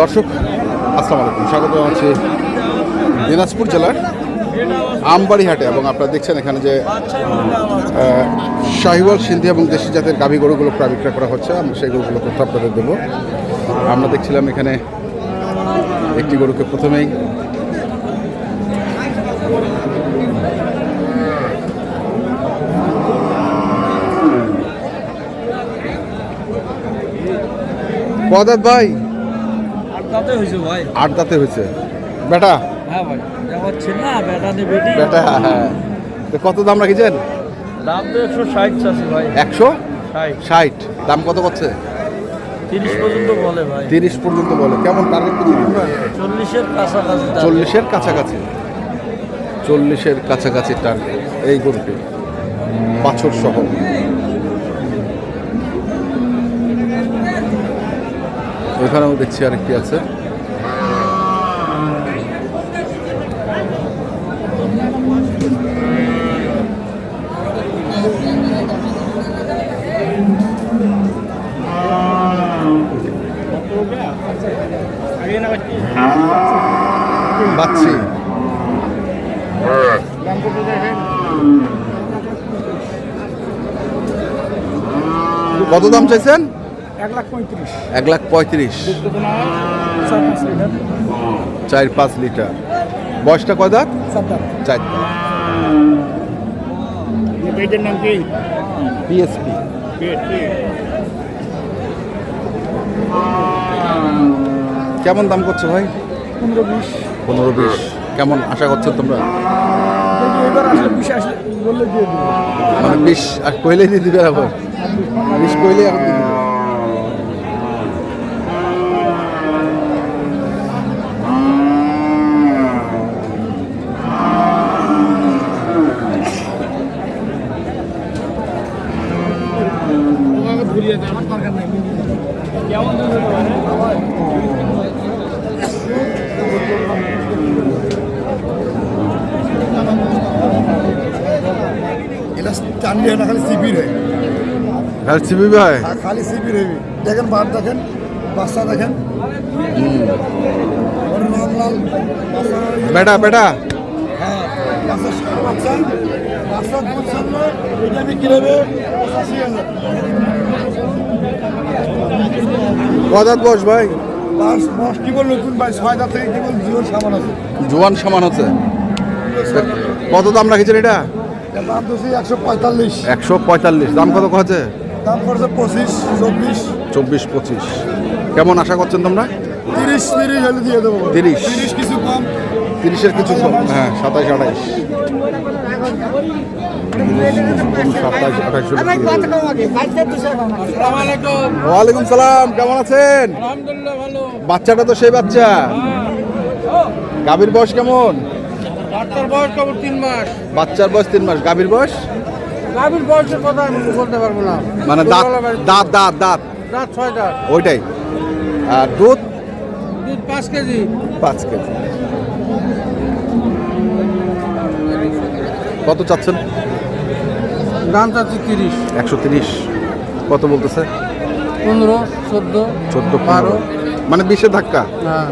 দর্শক আসসালামু আলাইকুম, স্বাগত জানাচ্ছি দিনাজপুর জেলার আমবাড়ি হাটে। এবং আপনারা দেখছেন এখানে যে শাহিওয়াল, সিন্ধি এবং দেশি জাতের গাভী গরুগুলো প্রায় বিক্রয় করা হচ্ছে। আমরা সেই গরুগুলো তথ্য আপনাদের দেবো। আমরা দেখছিলাম এখানে একটি গরুকে প্রথমেই কদাত ভাই? আট দাঁতে হয়েছে। বেটা? হ্যাঁ ভাই, না বেটা নেই, বেটি। বেটা, হ্যাঁ। তো কত দাম রাখিছেন? দাম তো 160 আছে ভাই। 160? দাম কত করছে? 30 পর্যন্ত বলে ভাই। 30 পর্যন্ত বলে। কেমন টার্গেট কত? 40-এর কাছাকাছি। 40-এর কাছাকাছি। 40-এর কাছাকাছি টার্গেট এই গরুটি, বাছুর সহ। এখানেও দেখছি আরেকটি আছে। বাচ্চি কত দাম চাইছেন? 1,35,000। 1,35,000। 4-5 লিটার। বয়সটা কয় দাঁত? 4 দাঁত। 4 দাঁত। এটার নাম কি? পিএসপি। কেমন দাম করছো ভাই? 15-20। 15-20। কেমন আশা করছো তোমরা? এবার আসলে 20 আসলে বললে দিয়ে দেবো। মানে 20 আর কইলেই দিয়ে দিবে? আবার 20 কইলেই এখন দিয়ে দিবে। खाली शिविर है, হ্যাঁ সিবি ভাই। खाली शिविर है। देखें बाहर, देखें बादशाह, देखें और रामलाल বেটা বেটা हाँ बादशाह बादशाह दूध सामने এটা বিক্রি হবে 85,000। কদাত বস ভাই? বাস বাস কেবল নতুন ভাই, 6 দাঁত থেকে কেবল জীবন সামান আছে। জোয়ান সামান হচ্ছে। কত দাম রাখেছেন এটা? এর দাম তো 145। 145। দাম কত কছে? দাম পড়ছে 25, 24। 24-25। কেমন আশা করছেন তোমরা? 30 হলে দিয়ে দেবো। 30 কিছু কম। 30-এর কিছু কম। হ্যাঁ 27-28। 27-28। ওয়ালাইকুম সালাম, কেমন আছেন? আলহামদুলিল্লাহ ভালো। বাচ্চাটা তো সেই বাচ্চা। গাভীর বয়স কেমন? বাচ্চার বয়স কেবল 3 মাস। বাচ্চার বয়স 3 মাস। গাভীর বয়স? গাভীর বয়সের কথা আমি বলতে পারবো না। মানে দাঁত দাঁত দাঁত দাঁত দাঁত 6 দাঁত। ওইটাই। আর দুধ? দুধ 5 কেজি। 5 কেজি। কত চাচ্ছেন? দাম চাচ্ছি 30। 130। কত বলতেছে? 15, 14, 12। মানে 20-এর ধাক্কা হ্যাঁ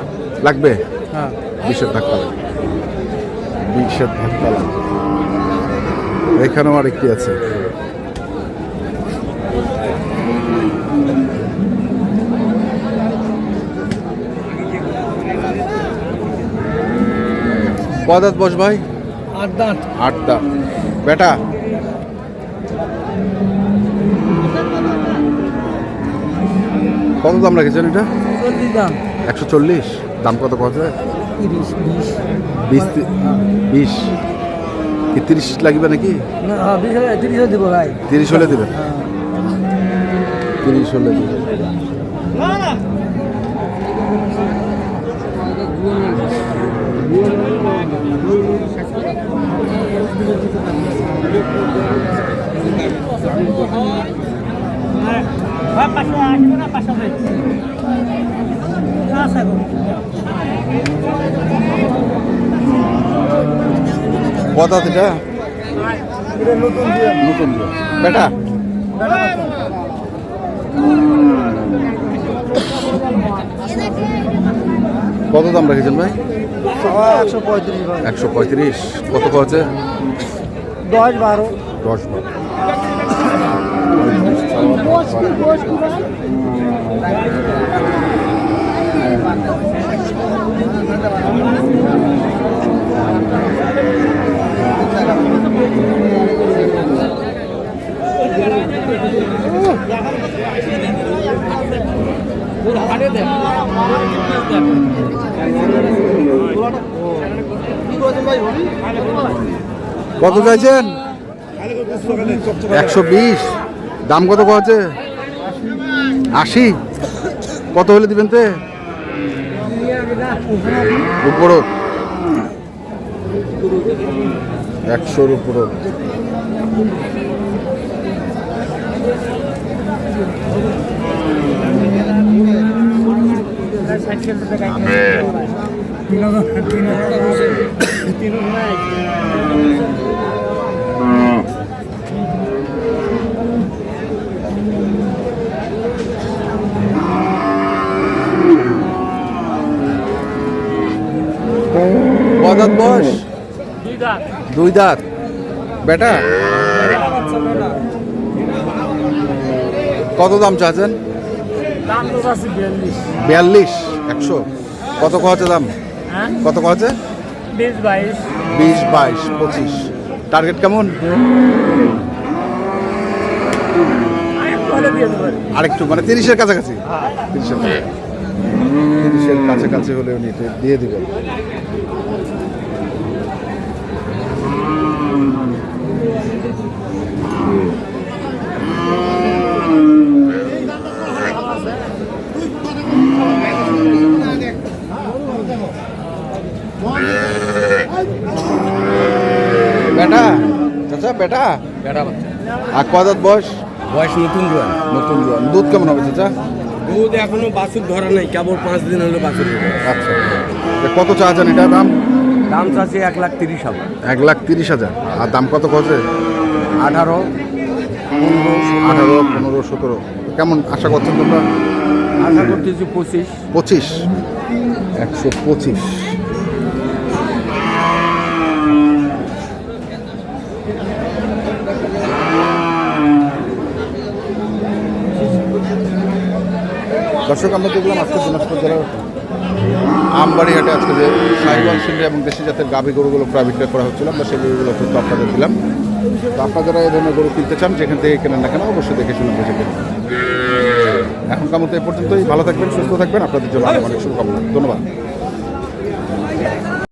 লাগবে। হ্যাঁ 20-এর ধাক্কা লাগবে। 20-এর ধাক্কা লাগবে। এখানেও আরেকটি আছে। কদাত বস ভাই? 8 দাঁত। 8 দাঁত। বেটা? কত দাম রেখেছেন এটা? 40 দাম। 140। দাম কত কছে? 30, 20। 20 কি 30 লাগবে নাকি? না 30 হলে দিব ভাই। 30 হলে দিবেন? 30 হলে দিবেন। কত এটা? নতুন বেটা? কত দাম রেখেছেন ভাই? 135 ভাই। 135। কত আছে? 10-12। 10-12। কত চাইছেন? 120। দাম কত আছে? 80। কত হলে দিবেন তে? উপরও 100-র উপরও। কদাত বয়স? 2 দাঁত। বেটা কত দাম চাচ্ছেন? দাম তো আছে 42। 42। 100। কত আছে দাম? হ্যাঁ, কত আছে? 20-22। 20, 22, 25। টার্গেট কেমন? বলে দিয়ে দেবো। আরেকটু মানে 30-এর কাছাকাছি। 30-এর কাছাকাছি হলে উনি এটা দিয়ে দিবেন। বেটা চাচা, বেটা আর কদাত বয়স? বয়স নতুন জোয়ান। নতুন জোয়ান। দুধ কেমন হবে চাচা? দুধ এখনো বাছুর ধরা নেই, কেবল 5 দিন হলো বাছুর ধরা। আচ্ছা, কত চাচ্ছেন এটা দাম? দাম চাচ্ছে 1,30,000। 1,30,000। আর দাম কত আছে? 18, 18, 15, 17। কেমন আশা করছেন তোমরা? আশা করতেছি 25। 25। 125। দর্শক, আমরা দেখলাম আজকে দিনাজপুর জেলার আমবাড়ি হাটে আজকে যে সাহিওয়াল সিন্ধি এবং দেশি জাতের গাভী গরুগুলো প্রায় বিক্রয় করা হচ্ছিল, আমরা সেই গরুগুলো তথ্য আপনাদের দিলাম। তো আপনারা যারা এই ধরনের গরু কিনতে চান, যেখান থেকে কেনেন না কেন, অবশ্যই দেখে শুনে বুঝে কেনেন। এখনকার মতো এ পর্যন্তই। ভালো থাকবেন, সুস্থ থাকবেন। আপনাদের জন্য অনেক শুভকামনা। ধন্যবাদ।